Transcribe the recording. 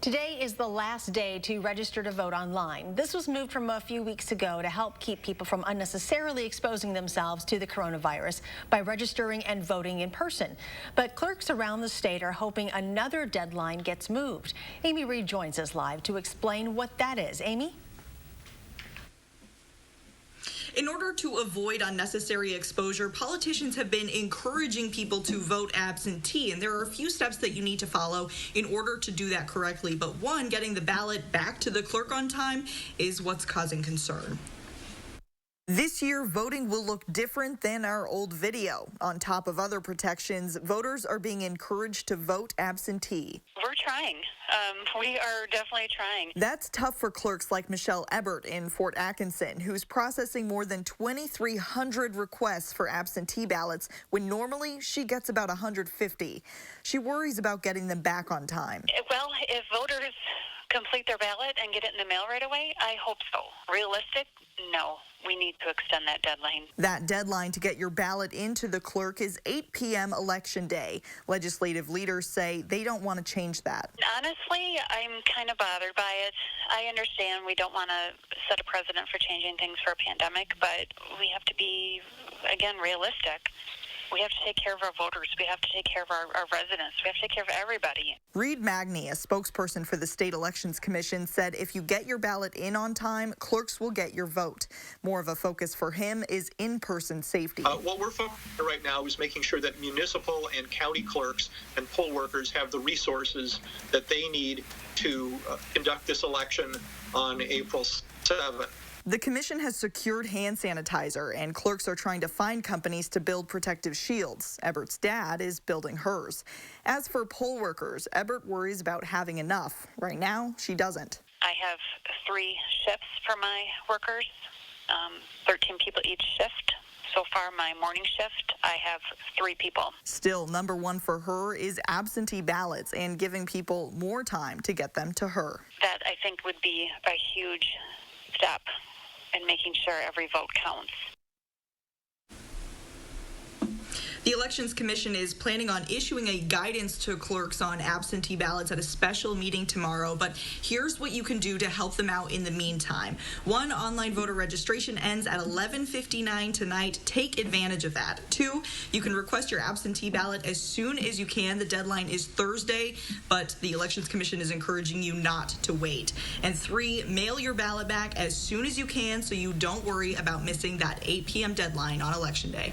Today is the last day to register to vote online. This was moved from a few weeks ago to help keep people from unnecessarily exposing themselves to the coronavirus by registering and voting in person. But clerks around the state are hoping another deadline gets moved. Amy Reed joins us live to explain what that is. Amy? In order to avoid unnecessary exposure, politicians have been encouraging people to vote absentee, and there are a few steps that you need to follow in order to do that correctly. But one, getting the ballot back to the clerk on time is what's causing concern. This year, voting will look different than our old video. On top of other protections, voters are being encouraged to vote absentee. We're trying. We are definitely trying. That's tough for clerks like Michelle Ebert in Fort Atkinson, who's processing more than 2,300 requests for absentee ballots when normally she gets about 150. She worries about getting them back on time. Well, if voters complete their ballot and get it in the mail right away, I hope so. Realistic? No. We need to extend that deadline. That deadline to get your ballot into the clerk is 8 p.m. Election Day. Legislative leaders say they don't want to change that. Honestly, I'm kind of bothered by it. I understand we don't want to set a precedent for changing things for a pandemic, but we have to be, again, realistic. We have to take care of our voters. We have to take care of our residents. We have to take care of everybody. Reed Magny, a spokesperson for the State Elections Commission, said if you get your ballot in on time, clerks will get your vote. More of a focus for him is in-person safety. What we're focusing on right now is making sure that municipal and county clerks and poll workers have the resources that they need to conduct this election on April 7th. The commission has secured hand sanitizer, and clerks are trying to find companies to build protective shields. Ebert's dad is building hers. As for poll workers, Ebert worries about having enough. Right now, she doesn't. I have 3 shifts for my workers, 13 people each shift. So far, my morning shift, I have 3 people. Still, number one for her is absentee ballots and giving people more time to get them to her. That, I think, would be a huge step in making sure every vote counts. The Elections Commission is planning on issuing a guidance to clerks on absentee ballots at a special meeting tomorrow, but here's what you can do to help them out in the meantime. 1, online voter registration ends at 11:59 tonight. Take advantage of that. 2, you can request your absentee ballot as soon as you can. The deadline is Thursday, but the Elections Commission is encouraging you not to wait. And 3, mail your ballot back as soon as you can so you don't worry about missing that 8 p.m. deadline on Election Day.